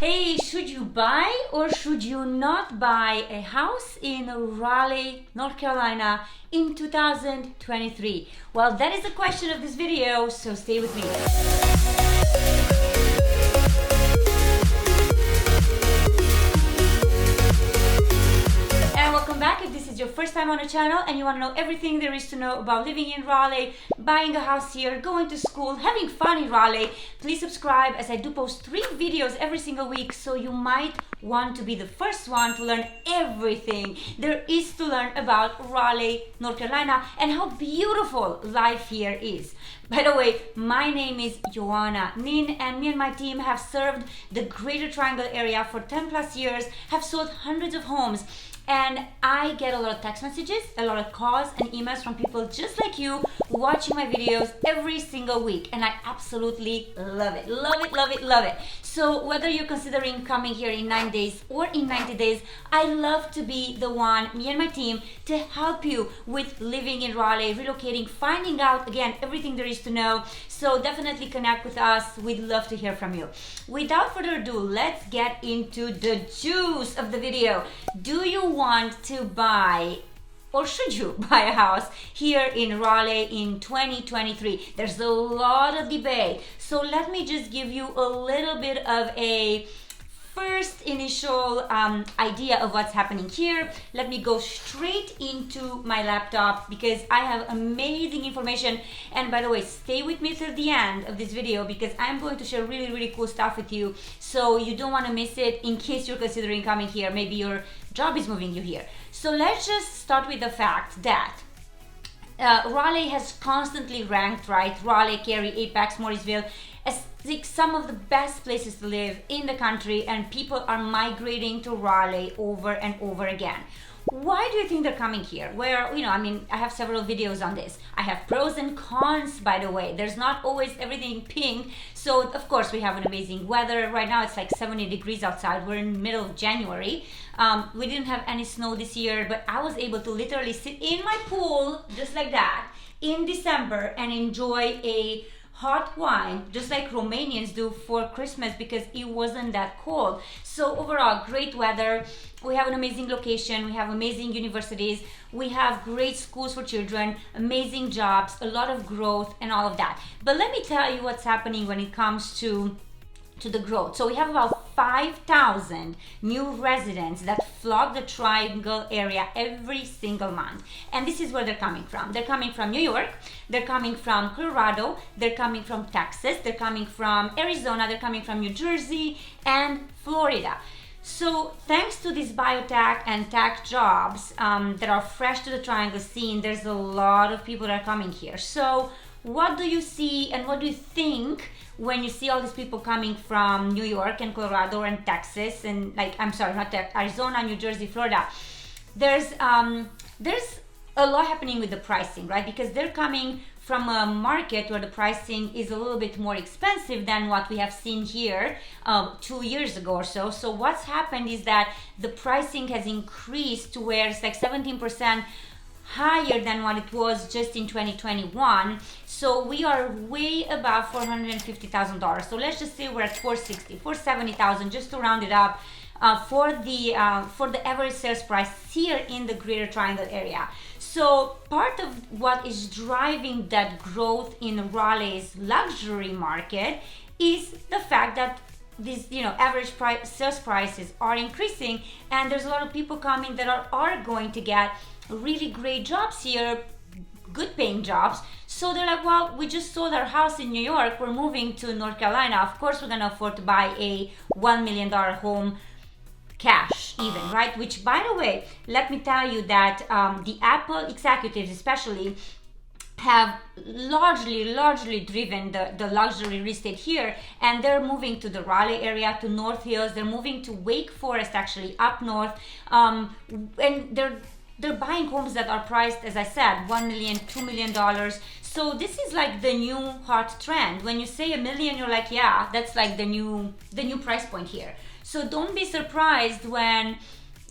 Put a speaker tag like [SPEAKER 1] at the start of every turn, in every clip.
[SPEAKER 1] Hey, should you buy or should you not buy a house in Raleigh, North Carolina in 2023? Well, that is the question of this video, so stay with me. Welcome back. If this is your first time on the channel and you want to know everything there is to know about living in Raleigh, buying a house here, going to school, having fun in Raleigh, please subscribe, as I do post 3 videos every single week, so you might want to be the first one to learn everything there is to learn about Raleigh, North Carolina, and how beautiful life here is. By the way, my name is Joanna Nin, and me and my team have served the Greater Triangle area for 10 plus years, have sold hundreds of homes, and I get a lot of text messages, a lot of calls and emails from people just like you watching my videos every single week, and I absolutely love it. Love it, love it, love it. So whether you're considering coming here in 9 days or in 90 days, I love to be the one, me and my team, to help you with living in Raleigh, relocating, finding out, again, everything there is to know. So definitely connect with us. We'd love to hear from you. Without further ado, let's get into the juice of the video. Do you want to buy or should you buy a house here in Raleigh in 2023? There's a lot of debate. So let me just give you a little bit of a first initial idea of what's happening here. Let me go straight into my laptop because I have amazing information. And by the way, stay with me till the end of this video because I'm going to share really, really cool stuff with you. So you don't want to miss it in case you're considering coming here. Maybe your job is moving you here. So let's just start with the fact that Raleigh has constantly ranked, right? Raleigh, Cary, Apex, Morrisville as some of the best places to live in the country, and people are migrating to Raleigh over and over again. Why do you think they're coming here? Where, I have several videos on this. I have pros and cons, by the way. There's not always everything pink. So, of course, we have an amazing weather. Right now, it's like 70 degrees outside. We're in the middle of January. We didn't have any snow this year, but I was able to literally sit in my pool, just like that, in December and enjoy a hot wine, just like Romanians do for Christmas, because it wasn't that cold. So overall, great weather. We have an amazing location. We have amazing universities. We have great schools for children, amazing jobs, a lot of growth and all of that. But let me tell you what's happening when it comes to the growth. So we have about 5,000 new residents that flock the Triangle area every single month. And this is where they're coming from. They're coming from New York, they're coming from Colorado, they're coming from Texas, they're coming from Arizona, they're coming from New Jersey and Florida. So thanks to these biotech and tech jobs that are fresh to the Triangle scene, there's a lot of people that are coming here. So what do you see and what do you think when you see all these people coming from New York and Colorado and Texas and Arizona, New Jersey, Florida? There's a lot happening with the pricing, right? Because they're coming from a market where the pricing is a little bit more expensive than what we have seen here 2 years ago or so. So what's happened is that the pricing has increased to where it's like 17% higher than what it was just in 2021. So we are way above $450,000. So let's just say we're at 460, 470,000, just to round it up, for the average sales price here in the Greater Triangle area. So part of what is driving that growth in Raleigh's luxury market is the fact that these average sales prices are increasing, and there's a lot of people coming that are going to get really great jobs here, good paying jobs. So they're like, well, we just sold our house in New York, we're moving to North Carolina, of course we're gonna afford to buy a $1 million home cash even, right? Which, by the way, let me tell you that the Apple executives especially have largely driven the luxury real estate here, and they're moving to the Raleigh area, to North Hills, they're moving to Wake Forest, actually up north, and they're buying homes that are priced, as I said, $1 million, $2 million. So this is like the new hot trend. When you say $1 million, you're like, yeah, that's like the new price point here. So don't be surprised when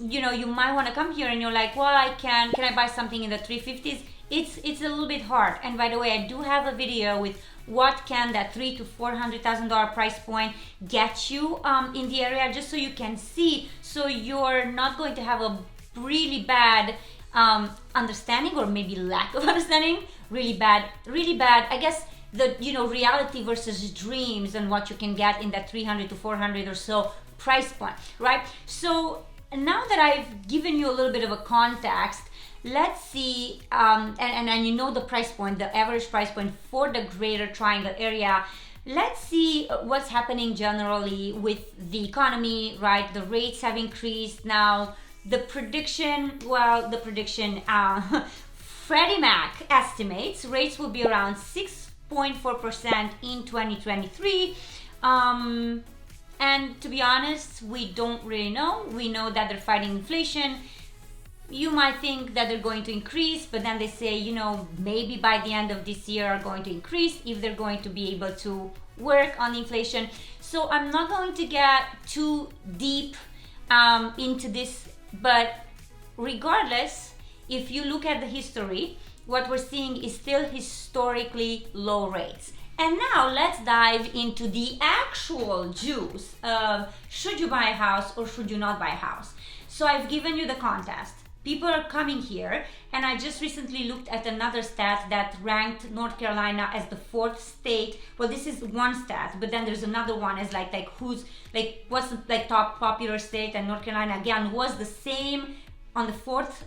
[SPEAKER 1] you might want to come here and you're like, well, can I buy something in the 350s? it's a little bit hard. And by the way, I do have a video with what can that $300,000 to $400,000 price point get you in the area, just so you can see, so you're not going to have a really bad understanding, or maybe lack of understanding. Really bad, I guess, the reality versus dreams and what you can get in that 300 to 400 or so price point, right? So now that I've given you a little bit of a context, let's see, and you know the price point, the average price point for the Greater Triangle area. Let's see what's happening generally with the economy, right? The rates have increased now. The prediction, Freddie Mac estimates rates will be around 6.4% in 2023. And to be honest, we don't really know. We know that they're fighting inflation. You might think that they're going to increase, but then they say, maybe by the end of this year are going to increase if they're going to be able to work on inflation. So I'm not going to get too deep into this, but regardless, if you look at the history, what we're seeing is still historically low rates. And now let's dive into the actual juice of should you buy a house or should you not buy a house. So I've given you the context. People are coming here, and I just recently looked at another stat that ranked North Carolina as the 4th state. Well, this is one stat, but then there's another one as what's the top popular state, and North Carolina again was the same on the fourth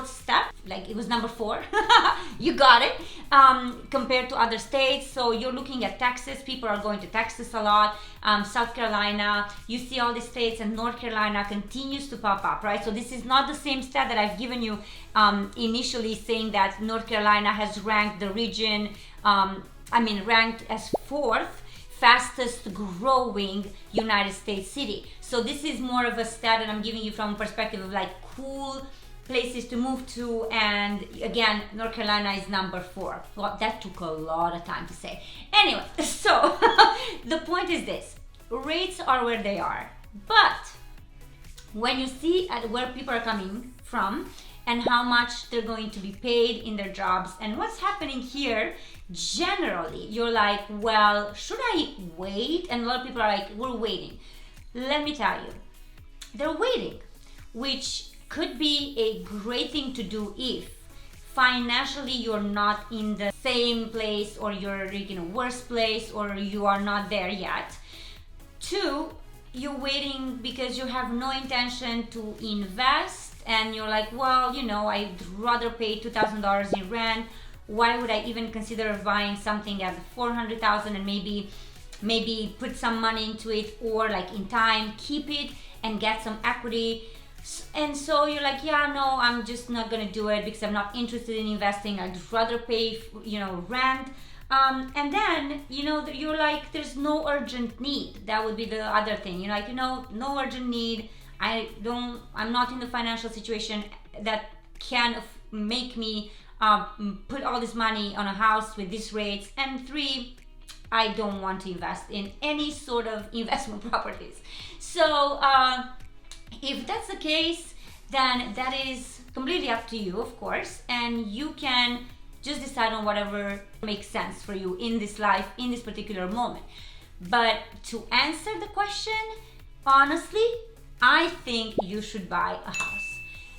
[SPEAKER 1] step, it was number 4. You got it. Compared to other states. So you're looking at Texas. People are going to Texas a lot. South Carolina, you see all these states, and North Carolina continues to pop up, right? So this is not the same stat that I've given you initially, saying that North Carolina has ranked the region, ranked as 4th fastest growing United States city. So this is more of a stat that I'm giving you from a perspective of cool places to move to, and again, North Carolina is number 4. Well, that took a lot of time to say. Anyway, so the point is this: rates are where they are, but when you see at where people are coming from and how much they're going to be paid in their jobs and what's happening here, generally, you're like, well, should I wait? And a lot of people are like, we're waiting. Let me tell you, they're waiting, which could be a great thing to do if financially you're not in the same place, or you're in a worse place, or you are not there yet. 2, you're waiting because you have no intention to invest, and you're like, well, I'd rather pay $2,000 in rent. Why would I even consider buying something at $400,000 and maybe put some money into it, or in time keep it and get some equity? And so you're like, yeah, no, I'm just not gonna do it because I'm not interested in investing. I'd rather pay, rent. And then, you're like, there's no urgent need. That would be the other thing. You're like, no urgent need. I'm not in the financial situation that can make me put all this money on a house with these rates. And 3, I don't want to invest in any sort of investment properties. So, if that's the case, then that is completely up to you, of course, and you can just decide on whatever makes sense for you in this life, in this particular moment. But to answer the question, honestly, I think you should buy a house.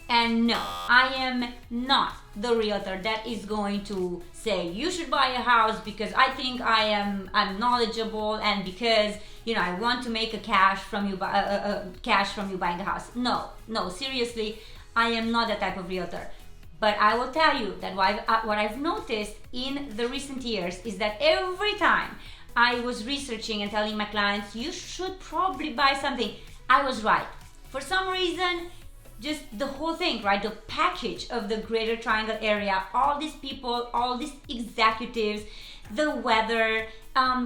[SPEAKER 1] And no, I am not the realtor that is going to say you should buy a house because I think I'm knowledgeable, and because I want to make cash from you buying a house. No, seriously, I am not that type of realtor. But I will tell you that what I've noticed in the recent years is that every time I was researching and telling my clients you should probably buy something, I was right. For some reason, just the whole thing, right? The package of the Greater Triangle area, all these people, all these executives, the weather,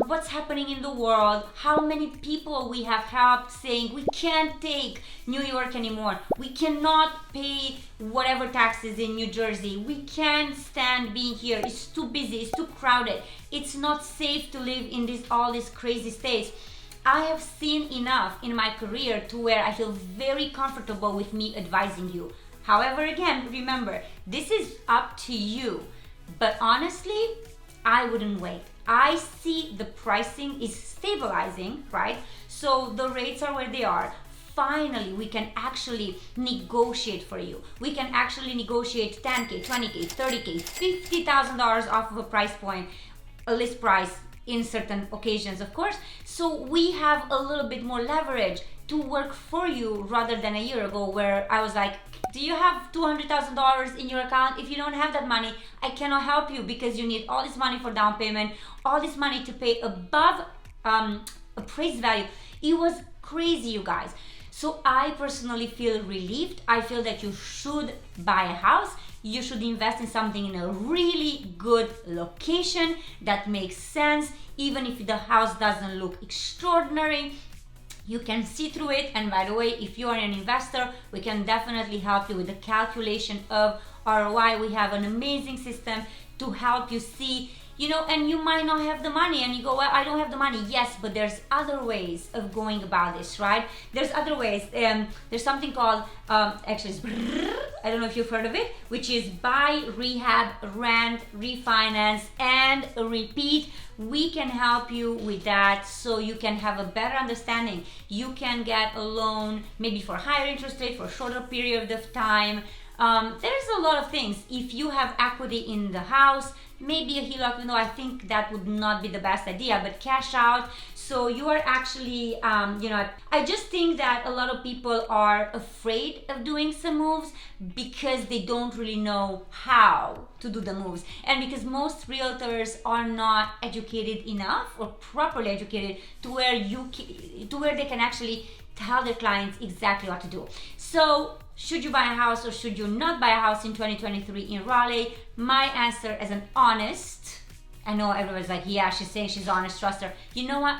[SPEAKER 1] what's happening in the world, how many people we have helped saying we can't take New York anymore, we cannot pay whatever taxes in New Jersey, we can't stand being here, it's too busy, it's too crowded, it's not safe to live in all these crazy states. I have seen enough in my career to where I feel very comfortable with me advising you. However, again, remember, this is up to you. But honestly, I wouldn't wait. I see the pricing is stabilizing, right? So the rates are where they are. Finally, we can actually negotiate for you. We can actually negotiate 10K, 20K, 30K, $50,000 off of a price point, a list price in certain occasions, of course. So we have a little bit more leverage to work for you rather than a year ago where I was like, do you have $200,000 in your account? If you don't have that money, I cannot help you because you need all this money for down payment, all this money to pay above appraised value. It was crazy, you guys. So I personally feel relieved. I feel that you should buy a house. You should invest in something in a really good location that makes sense. Even if the house doesn't look extraordinary, you can see through it. And by the way, if you are an investor, we can definitely help you with the calculation of ROI. We have an amazing system to help you see, you know, and you might not have the money and you go, well, I don't have the money. Yes, but there's other ways of going about this, right? There's other ways. There's something called, actually, I don't know if you've heard of it, which is buy, rehab, rent, refinance, and repeat. We can help you with that so you can have a better understanding. You can get a loan maybe for a higher interest rate for a shorter period of time. There's a lot of things. If you have equity in the house, maybe a HELOC, you know, I think that would not be the best idea, but cash out. So you are actually, you know, I just think that a lot of people are afraid of doing some moves because they don't really know how to do the moves. And because most realtors are not educated enough or properly educated to where they can actually tell their clients exactly what to do. So should you buy a house or should you not buy a house in 2023 in Raleigh? My answer as an honest, I know everybody's like, yeah, she's saying she's honest, trust her. You know what?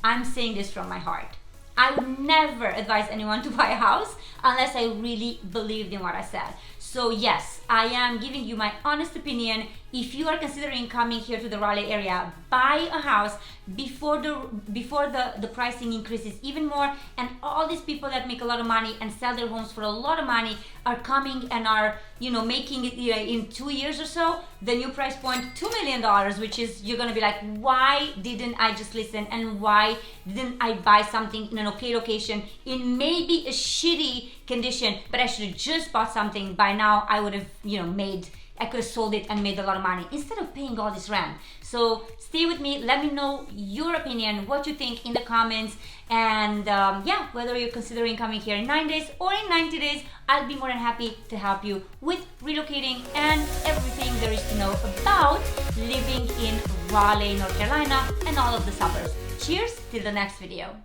[SPEAKER 1] I'm saying this from my heart. I would never advise anyone to buy a house unless I really believed in what I said. So yes, I am giving you my honest opinion. If you are considering coming here to the Raleigh area, buy a house before the pricing increases even more. And all these people that make a lot of money and sell their homes for a lot of money are coming and are, you know, making it in 2 years or so, the new price point, $2 million, which is, you're gonna be like, why didn't I just listen? And why didn't I buy something in an okay location in maybe a shitty condition, but I should have just bought something. By now I would have, you know, I could have sold it and made a lot of money instead of paying all this rent. So stay with me, let me know your opinion, what you think in the comments, and yeah, whether you're considering coming here in 9 days or in 90 days, I'll be more than happy to help you with relocating and everything there is to know about living in Raleigh, North Carolina and all of the suburbs. Cheers till the next video.